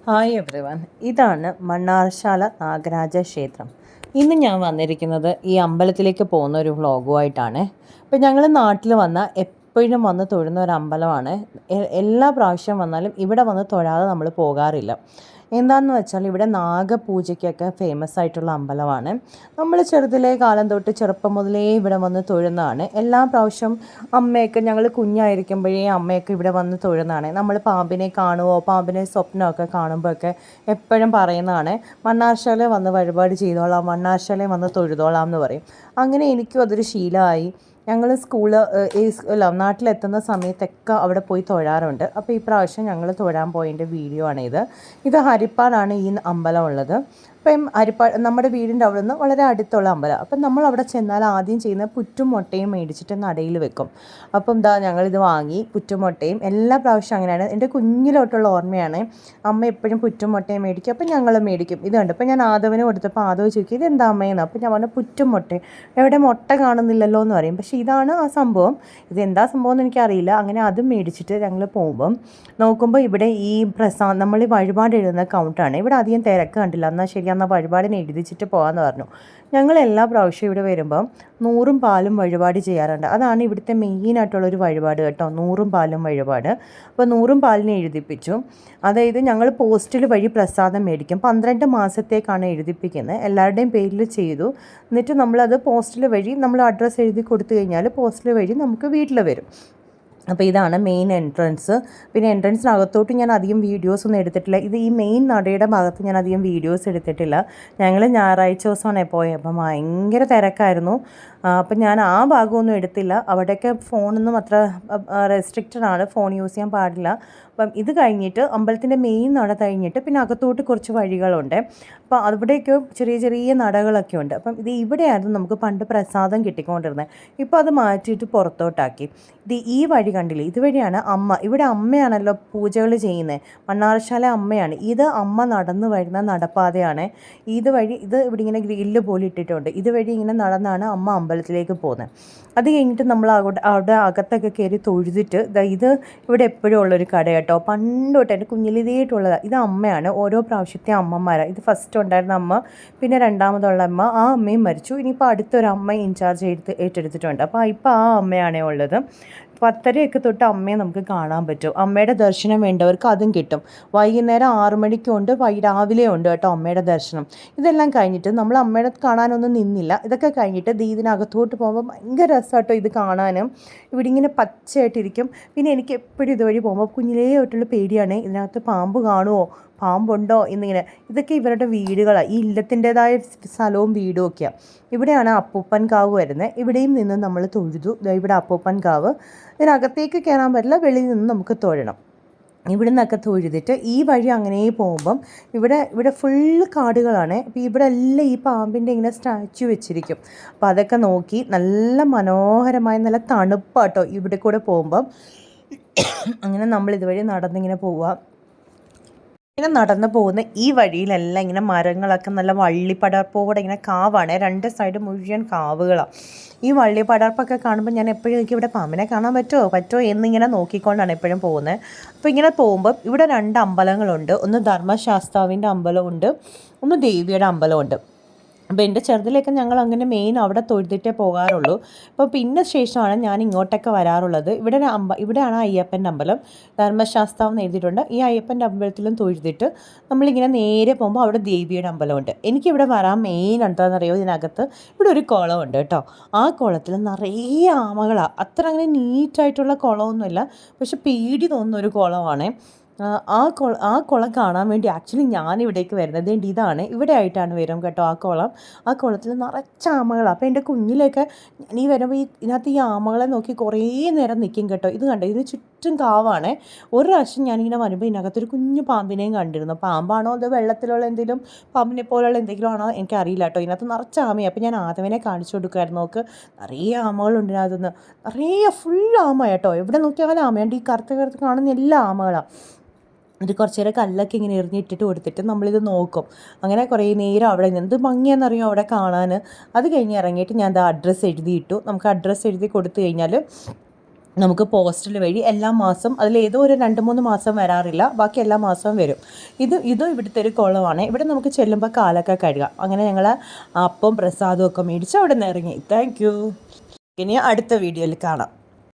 Hi everyone, ഇതാണ് മണ്ണാർശാല നാഗരാജ ക്ഷേത്രം. ഇന്ന് ഞാൻ വന്നിരിക്കുന്നത് ഈ അമ്പലത്തിലേക്ക് പോകുന്ന ഒരു വ്ളോഗുമായിട്ടാണ്. ഇപ്പം ഞങ്ങൾ നാട്ടിൽ എപ്പോഴും വന്ന് തൊഴുന്ന ഒരു അമ്പലമാണ്. എല്ലാ പ്രാവശ്യം വന്നാലും ഇവിടെ വന്ന് തൊഴാതെ നമ്മൾ പോകാറില്ല. എന്താണെന്ന് വെച്ചാൽ ഇവിടെ നാഗപൂജയ്ക്കൊക്കെ ഫേമസ് ആയിട്ടുള്ള അമ്പലമാണ്. നമ്മൾ ചെറുതിലേ കാലം തൊട്ട് ചെറുപ്പം മുതലേ ഇവിടെ വന്ന് തൊഴുന്നതാണ്. എല്ലാ പ്രാവശ്യം അമ്മയൊക്കെ ഞങ്ങൾ കുഞ്ഞായിരിക്കുമ്പോഴേ അമ്മയൊക്കെ ഇവിടെ വന്ന് തൊഴുന്നതാണ്. നമ്മൾ പാമ്പിനെ കാണുമോ, പാമ്പിനെ സ്വപ്നമൊക്കെ കാണുമ്പോഴൊക്കെ എപ്പോഴും പറയുന്നതാണ്, മണ്ണാർശാല വന്ന് വഴിപാട് ചെയ്തോളാം, മണ്ണാർശാല വന്ന് തൊഴുതോളാം എന്ന് പറയും. അങ്ങനെ എനിക്കും അതൊരു ശീലമായി. ഞങ്ങൾ നാട്ടിലെത്തുന്ന സമയത്തൊക്കെ അവിടെ പോയി തൊഴാറുണ്ട്. അപ്പോൾ ഈ പ്രാവശ്യം ഞങ്ങൾ തൊഴാൻ പോയതിൻ്റെ വീഡിയോ ആണിത്. ഇത് ഹരിപ്പാടാണ് ഈ അമ്പലം ഉള്ളത്. അപ്പം നമ്മുടെ വീടിൻ്റെ അവിടെ നിന്ന് വളരെ അടുത്തുള്ള അമ്പലം. അപ്പം നമ്മൾ അവിടെ ചെന്നാൽ ആദ്യം ചെയ്യുന്ന പുറ്റും മുട്ടയും മേടിച്ചിട്ട് നടയിൽ വെക്കും. അപ്പം ഞങ്ങളിത് വാങ്ങി പുറ്റും മുട്ടയും എല്ലാ പ്രാവശ്യം അങ്ങനെയാണ്. എൻ്റെ കുഞ്ഞിലോട്ടുള്ള ഓർമ്മയാണ്. അമ്മ എപ്പോഴും പുറ്റും മുട്ടയും മേടിക്കും. അപ്പം ഞങ്ങൾ മേടിക്കും. ഇത് കണ്ട് അപ്പം ഞാൻ ആദവന് കൊടുത്തപ്പോൾ ആദവ് ചോദിക്കും, ഇത് എന്താ അമ്മയെന്ന്. അപ്പം ഞാൻ പറഞ്ഞു പുറ്റും മുട്ടയും. എവിടെ മുട്ട കാണുന്നില്ലല്ലോ എന്ന് പറയും. പക്ഷേ ഇതാണ് ആ സംഭവം. ഇതെന്താ സംഭവം എന്ന് എനിക്കറിയില്ല. അങ്ങനെ അതും മേടിച്ചിട്ട് ഞങ്ങൾ പോകുമ്പം നോക്കുമ്പോൾ ഇവിടെ ഈ നമ്മൾ വഴിപാട് എഴുതുന്ന കൗണ്ടറാണ്. ഇവിടെ അധികം തിരക്ക് കണ്ടില്ല. എന്നാൽ ശരി, എന്നാൽ വഴിപാടിനെ എഴുതിച്ചിട്ട് പോകാമെന്ന് പറഞ്ഞു. ഞങ്ങൾ എല്ലാ പ്രാവശ്യവും ഇവിടെ വരുമ്പം 100 പാലും വഴിപാട് ചെയ്യാറുണ്ട്. അതാണ് ഇവിടുത്തെ മെയിനായിട്ടുള്ളൊരു വഴിപാട് കേട്ടോ, 100 പാലും വഴിപാട്. അപ്പോൾ 100 പാലിനെ എഴുതിപ്പിച്ചു. അതായത് ഞങ്ങൾ പോസ്റ്റിൽ വഴി പ്രസാദം മേടിക്കും. 12 മാസത്തേക്കാണ് എഴുതിപ്പിക്കുന്നത്. എല്ലാവരുടെയും പേരിൽ ചെയ്തു. എന്നിട്ട് നമ്മളത് പോസ്റ്റിൽ വഴി നമ്മൾ അഡ്രസ്സ് എഴുതി കൊടുത്തു കഴിഞ്ഞാൽ പോസ്റ്റിൽ വഴി നമുക്ക് വീട്ടിൽ വരും. അപ്പോൾ ഇതാണ് മെയിൻ എൻട്രൻസ്. പിന്നെ എൻട്രൻസിനകത്തോട്ട് ഞാൻ അധികം വീഡിയോസൊന്നും എടുത്തിട്ടില്ല. ഇത് ഈ മെയിൻ നടയുടെ ഭാഗത്ത് ഞാൻ അധികം വീഡിയോസ് എടുത്തിട്ടില്ല. ഞങ്ങൾ ഞായറാഴ്ച ദിവസമാണ് പോയത്. അപ്പം ഭയങ്കര തിരക്കായിരുന്നു. അപ്പം ഞാൻ ആ ഭാഗമൊന്നും എടുത്തില്ല. അവിടെയൊക്കെ ഫോണൊന്നും അത്ര റെസ്ട്രിക്റ്റഡ് ആണ്, ഫോൺ യൂസ് ചെയ്യാൻ പാടില്ല. അപ്പം ഇത് കഴിഞ്ഞിട്ട് അമ്പലത്തിൻ്റെ മെയിൻ നട കഴിഞ്ഞിട്ട് പിന്നെ അകത്തോട്ട് കുറച്ച് വഴികളുണ്ട്. അപ്പോൾ അവിടെയൊക്കെ ചെറിയ ചെറിയ നടകളൊക്കെ ഉണ്ട്. അപ്പം ഇത് ഇവിടെയായിരുന്നു നമുക്ക് പണ്ട് പ്രസാദം കിട്ടിക്കൊണ്ടിരുന്നത്. ഇപ്പോൾ അത് മാറ്റിയിട്ട് പുറത്തോട്ടാക്കി. ഈ വഴി കണ്ടില്ലേ, ഇതുവഴിയാണ് അമ്മ, ഇവിടെ അമ്മയാണല്ലോ പൂജകൾ ചെയ്യുന്നത്. മണ്ണാർശാല അമ്മയാണ്. ഇത് അമ്മ നടന്നു വരുന്ന നടപ്പാതയാണ്. ഇത് ഇവിടെ ഇങ്ങനെ ഗ്രില്ല് പോലെ ഇട്ടിട്ടുണ്ട്. ഇതുവഴി ഇങ്ങനെ നടന്നാണ് അമ്മ അമ്പലത്തിലേക്ക് പോകുന്നത്. അത് കഴിഞ്ഞിട്ട് നമ്മൾ അവിടെ അകത്തൊക്കെ കയറി തൊഴുതിട്ട് ഇത് ഇവിടെ എപ്പോഴും ഉള്ളൊരു കട കേട്ടോ. പണ്ട് തൊട്ട് എൻ്റെ കുഞ്ഞിലിതേട്ടുള്ളതാണ്. ഇത് അമ്മയാണ്. ഓരോ പ്രാവശ്യത്തെ അമ്മമാരാണ്. ഇത് ഫസ്റ്റ് ഉണ്ടായിരുന്ന അമ്മ, പിന്നെ രണ്ടാമതുള്ള അമ്മ, ആ അമ്മയും മരിച്ചു. ഇനിയിപ്പോൾ അടുത്തൊരു അമ്മ ഇൻചാർജ് ഏറ്റെടുത്തിട്ടുണ്ട്. അപ്പോൾ ഇപ്പോൾ ആ അമ്മയാണേ ഉള്ളത്. 10:30 തൊട്ട് അമ്മയെ നമുക്ക് കാണാൻ പറ്റും. അമ്മയുടെ ദർശനം വേണ്ടവർക്ക് അതും കിട്ടും. വൈകുന്നേരം 6 മണിക്കുണ്ട്, രാവിലെ ഉണ്ട് കേട്ടോ അമ്മയുടെ ദർശനം. ഇതെല്ലാം കഴിഞ്ഞിട്ട് നമ്മൾ അമ്മയുടെ കാണാനൊന്നും നിന്നില്ല. ഇതൊക്കെ കഴിഞ്ഞിട്ട് ഇതിനകത്തോട്ട് പോകുമ്പോൾ ഭയങ്കര രസം കേട്ടോ ഇത് കാണാനും. ഇവിടെ ഇങ്ങനെ പച്ചയായിട്ടിരിക്കും. പിന്നെ എനിക്ക് എപ്പോഴും ഇതുവഴി പോകുമ്പോൾ കുഞ്ഞിലേ തൊട്ടുള്ള പേടിയാണ്, ഇതിനകത്ത് പാമ്പ് കാണുമോ, പാമ്പുണ്ടോ എന്നിങ്ങനെ. ഇതൊക്കെ ഇവരുടെ വീടുകളാണ്. ഈ ഇല്ലത്തിൻ്റെതായ സ്ഥലവും വീടും ഒക്കെയാണ്. ഇവിടെയാണ് അപ്പൂപ്പൻ കാവ് വരുന്നത്. ഇവിടെയും നിന്ന് നമ്മൾ തൊഴുതു. ഇവിടെ അപ്പൂപ്പൻ കാവ്. ഇതിനകത്തേക്ക് കയറാൻ പറ്റില്ല, വെളിയിൽ നിന്ന് നമുക്ക് തൊഴണം. ഇവിടെ നിന്നൊക്കെ തൊഴുതിട്ട് ഈ വഴി അങ്ങനെ പോകുമ്പം ഇവിടെ ഫുള്ള് കാടുകളാണ്. അപ്പോൾ ഇവിടെ എല്ലാം ഈ പാമ്പിൻ്റെ ഇങ്ങനെ സ്റ്റാച്ചു വെച്ചിരിക്കും. അപ്പോൾ അതൊക്കെ നോക്കി നല്ല മനോഹരമായ നല്ല തണുപ്പാട്ടോ ഇവിടെ കൂടെ പോകുമ്പം. അങ്ങനെ നമ്മൾ ഇതുവഴി നടന്നിങ്ങനെ പോവുക. ഇങ്ങനെ നടന്നു പോകുന്ന ഈ വഴിയിലെല്ലാം ഇങ്ങനെ മരങ്ങളൊക്കെ നല്ല വള്ളിപ്പടർപ്പോടെ ഇങ്ങനെ കാവാണ്. 2 സൈഡ് മുഴുവൻ കാവുകളാണ്. ഈ വള്ളിപ്പടർപ്പൊക്കെ കാണുമ്പോൾ ഞാൻ എപ്പോഴും എനിക്ക് ഇവിടെ പാമ്പിനെ കാണാൻ പറ്റുമോ എന്നിങ്ങനെ നോക്കിക്കൊണ്ടാണ് എപ്പോഴും പോകുന്നത്. അപ്പോൾ ഇങ്ങനെ പോകുമ്പോൾ ഇവിടെ 2 അമ്പലങ്ങളുണ്ട്. ഒന്ന് ധർമ്മശാസ്താവിൻ്റെ അമ്പലമുണ്ട്, ഒന്ന് ദേവിയുടെ അമ്പലമുണ്ട്. അപ്പോൾ എൻ്റെ ചെറുതിലൊക്കെ ഞങ്ങൾ അങ്ങനെ മെയിൻ അവിടെ തൊഴുതിട്ടേ പോകാറുള്ളൂ. അപ്പോൾ പിന്നെ ശേഷമാണ് ഞാൻ ഇങ്ങോട്ടൊക്കെ വരാറുള്ളത്. ഇവിടെയാണ് അയ്യപ്പൻ്റെ അമ്പലം, ധർമ്മശാസ്താവ് എന്ന് എഴുതിയിട്ടുണ്ട്. ഈ അയ്യപ്പൻ്റെ അമ്പലത്തിലും തൊഴുതിട്ട് നമ്മളിങ്ങനെ നേരെ പോകുമ്പോൾ അവിടെ ദേവിയുടെ അമ്പലമുണ്ട്. എനിക്കിവിടെ വരാൻ മെയിൻ എന്താണെന്നറിയോ, ഇതിനകത്ത് ഇവിടെ ഒരു കുളമുണ്ട് കേട്ടോ. ആ കുളത്തിൽ നിറയെ ആമകളാണ്. അത്ര അങ്ങനെ നീറ്റായിട്ടുള്ള കുളമൊന്നുമില്ല, പക്ഷെ പേടി തോന്നുന്ന ഒരു കുളമാണ്. ആ കുളം കാണാൻ വേണ്ടി ആക്ച്വലി ഞാനിവിടേക്ക് വരുന്നത് ഇതാണ്. ഇവിടെ ആയിട്ടാണ് വരും കേട്ടോ ആ കുളം. ആ കുളത്തിൽ നിറച്ച ആമകളാണ്. അപ്പോൾ എൻ്റെ കുഞ്ഞിലൊക്കെ ഞാൻ വരുമ്പോൾ ഇതിനകത്ത് ഈ ആമകളെ നോക്കി കുറേ നേരം നിൽക്കും കേട്ടോ. ഇത് കണ്ടോ, ഇതിന് ചുറ്റും കാവാണ്. ഒരു പ്രാവശ്യം ഞാനിങ്ങനെ വരുമ്പോൾ ഇതിനകത്തൊരു കുഞ്ഞു പാമ്പിനെയും കണ്ടിരുന്നു. പാമ്പാണോ അതോ വെള്ളത്തിലുള്ള എന്തെങ്കിലും പാമ്പിനെ പോലുള്ള എന്തെങ്കിലും ആണോ എനിക്കറിയില്ല കേട്ടോ. ഇതിനകത്ത് നിറച്ച ആമയാണ്. അപ്പോൾ ഞാൻ ആദ്യമേ കാണിച്ചു കൊടുക്കുമായിരുന്നു. നോക്ക്, നിറയെ ആമകളുണ്ട് ഇതിനകത്തുനിന്ന്. നിറയെ ഫുൾ ആമ കേട്ടോ. എവിടെ നോക്കിയാലും ആമയുണ്ട്. ഈ കറുത്ത് കാണുന്ന എല്ലാ ആമകളാണ്. ഇത് കുറച്ച് നേരം കല്ലൊക്കെ ഇങ്ങനെ എറിഞ്ഞിട്ടിട്ട് കൊടുത്തിട്ട് നമ്മളിത് നോക്കും. അങ്ങനെ കുറേ നേരം അവിടെ എന്ത് ഭംഗിയാണെന്നറിയോ അവിടെ കാണാൻ. അത് കഴിഞ്ഞ് ഇറങ്ങിയിട്ട് ഞാൻ അഡ്രസ്സ് എഴുതിയിട്ടു. നമുക്ക് അഡ്രസ്സ് എഴുതി കൊടുത്തു കഴിഞ്ഞാൽ നമുക്ക് പോസ്റ്റൽ വഴി എല്ലാ മാസം അതിലേതോ ഒരു 2-3 മാസം വരാറില്ല, ബാക്കി എല്ലാ മാസവും വരും. ഇതും ഇവിടുത്തെ ഒരു കുളമാണ്. ഇവിടെ നമുക്ക് ചെല്ലുമ്പോൾ കാലൊക്കെ കഴുകാം. അങ്ങനെ ഞങ്ങൾ അപ്പം പ്രസാദവും ഒക്കെ മേടിച്ച് അവിടെ നിന്ന് ഇറങ്ങി. Thank you. ഇനി അടുത്ത വീഡിയോയിൽ കാണാം.